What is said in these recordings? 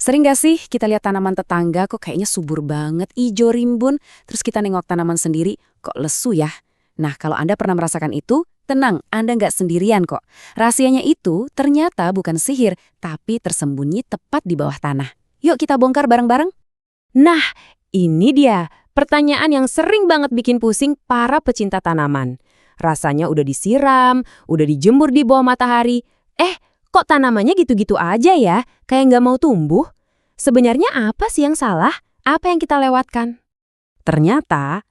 Sering gak sih kita lihat tanaman tetangga kok kayaknya subur banget, ijo rimbun, terus kita nengok tanaman sendiri, kok lesu ya? Nah, kalau Anda pernah merasakan itu, tenang, Anda nggak sendirian kok. Rahasianya itu ternyata bukan sihir, tapi tersembunyi tepat di bawah tanah. Yuk kita bongkar bareng-bareng. Nah, ini dia pertanyaan yang sering banget bikin pusing para pecinta tanaman. Rasanya udah disiram, udah dijemur di bawah matahari. Kok tanamannya gitu-gitu aja ya? Kayak nggak mau tumbuh? Sebenarnya apa sih yang salah? Apa yang kita lewatkan? Ternyata,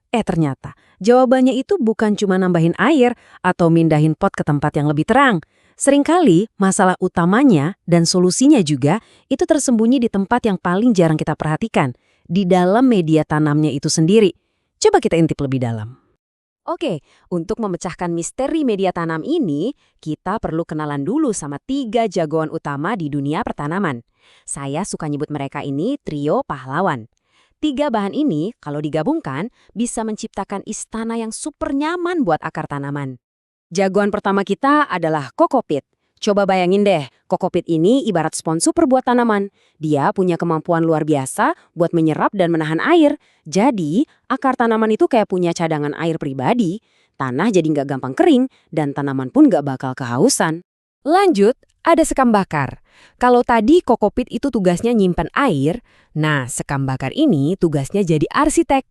jawabannya itu bukan cuma nambahin air atau mindahin pot ke tempat yang lebih terang. Seringkali masalah utamanya dan solusinya juga itu tersembunyi di tempat yang paling jarang kita perhatikan, di dalam media tanamnya itu sendiri. Coba kita intip lebih dalam. Oke, untuk memecahkan misteri media tanam ini, kita perlu kenalan dulu sama 3 jagoan utama di dunia pertanaman. Saya suka nyebut mereka ini trio pahlawan. 3 bahan ini, kalau digabungkan, bisa menciptakan istana yang super nyaman buat akar tanaman. Jagoan pertama kita adalah kokopit. Coba bayangin deh, kokopit ini ibarat spons super buat tanaman. Dia punya kemampuan luar biasa buat menyerap dan menahan air. Jadi, akar tanaman itu kayak punya cadangan air pribadi. Tanah jadi nggak gampang kering, dan tanaman pun nggak bakal kehausan. Lanjut, ada sekam bakar. Kalau tadi kokopit itu tugasnya nyimpan air, nah sekam bakar ini tugasnya jadi arsitek.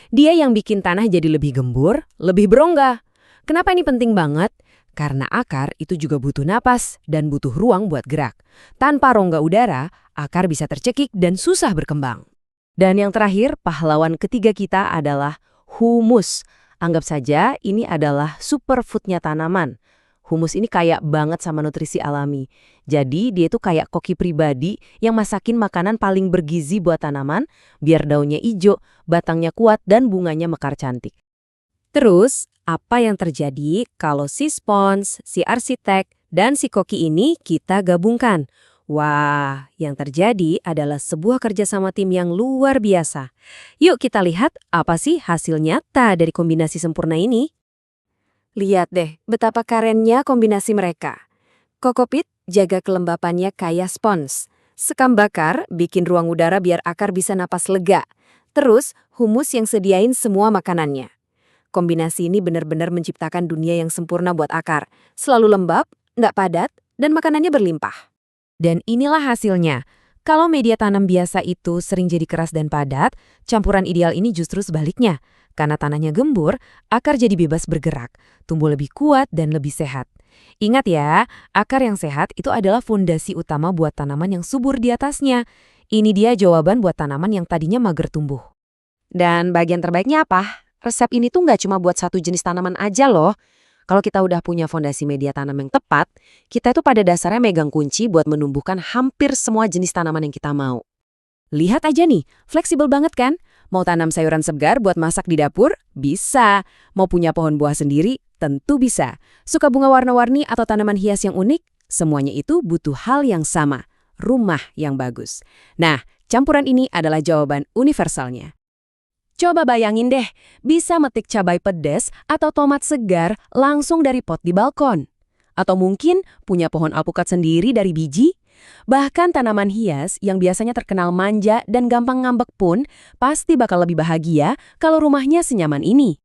Dia yang bikin tanah jadi lebih gembur, lebih berongga. Kenapa ini penting banget? Karena akar itu juga butuh napas dan butuh ruang buat gerak. Tanpa rongga udara, akar bisa tercekik dan susah berkembang. Dan yang terakhir, pahlawan ketiga kita adalah humus. Anggap saja ini adalah superfoodnya tanaman. Humus ini kaya banget sama nutrisi alami. Jadi dia itu kayak koki pribadi yang masakin makanan paling bergizi buat tanaman, biar daunnya hijau, batangnya kuat, dan bunganya mekar cantik. Terus, apa yang terjadi kalau si spons, si arsitek, dan si koki ini kita gabungkan? Wah, yang terjadi adalah sebuah kerjasama tim yang luar biasa. Yuk kita lihat apa sih hasil nyata dari kombinasi sempurna ini. Lihat deh, betapa karennya kombinasi mereka. Kokopit jaga kelembapannya kayak spons. Sekam bakar bikin ruang udara biar akar bisa napas lega. Terus, humus yang sediain semua makanannya. Kombinasi ini benar-benar menciptakan dunia yang sempurna buat akar. Selalu lembab, nggak padat, dan makanannya berlimpah. Dan inilah hasilnya. Kalau media tanam biasa itu sering jadi keras dan padat, campuran ideal ini justru sebaliknya. Karena tanahnya gembur, akar jadi bebas bergerak, tumbuh lebih kuat dan lebih sehat. Ingat ya, akar yang sehat itu adalah fondasi utama buat tanaman yang subur di atasnya. Ini dia jawaban buat tanaman yang tadinya mager tumbuh. Dan bagian terbaiknya apa? Resep ini tuh nggak cuma buat satu jenis tanaman aja loh. Kalau kita udah punya fondasi media tanam yang tepat, kita itu pada dasarnya megang kunci buat menumbuhkan hampir semua jenis tanaman yang kita mau. Lihat aja nih, fleksibel banget kan? Mau tanam sayuran segar buat masak di dapur? Bisa. Mau punya pohon buah sendiri? Tentu bisa. Suka bunga warna-warni atau tanaman hias yang unik? Semuanya itu butuh hal yang sama, rumah yang bagus. Nah, campuran ini adalah jawaban universalnya. Coba bayangin deh, bisa metik cabai pedas atau tomat segar langsung dari pot di balkon. Atau mungkin punya pohon alpukat sendiri dari biji. Bahkan tanaman hias yang biasanya terkenal manja dan gampang ngambek pun pasti bakal lebih bahagia kalau rumahnya senyaman ini.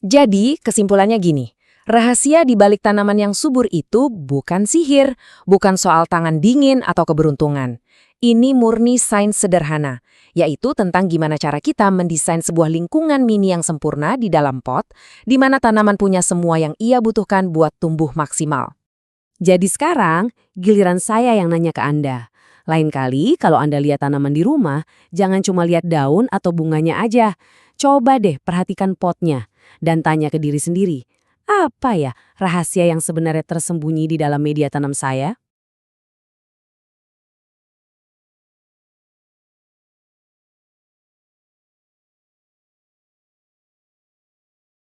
Jadi, kesimpulannya gini. Rahasia di balik tanaman yang subur itu bukan sihir, bukan soal tangan dingin atau keberuntungan. Ini murni sains sederhana, yaitu tentang gimana cara kita mendesain sebuah lingkungan mini yang sempurna di dalam pot, di mana tanaman punya semua yang ia butuhkan buat tumbuh maksimal. Jadi sekarang, giliran saya yang nanya ke Anda. Lain kali kalau Anda lihat tanaman di rumah, jangan cuma lihat daun atau bunganya aja. Coba deh perhatikan potnya dan tanya ke diri sendiri, apa ya rahasia yang sebenarnya tersembunyi di dalam media tanam saya?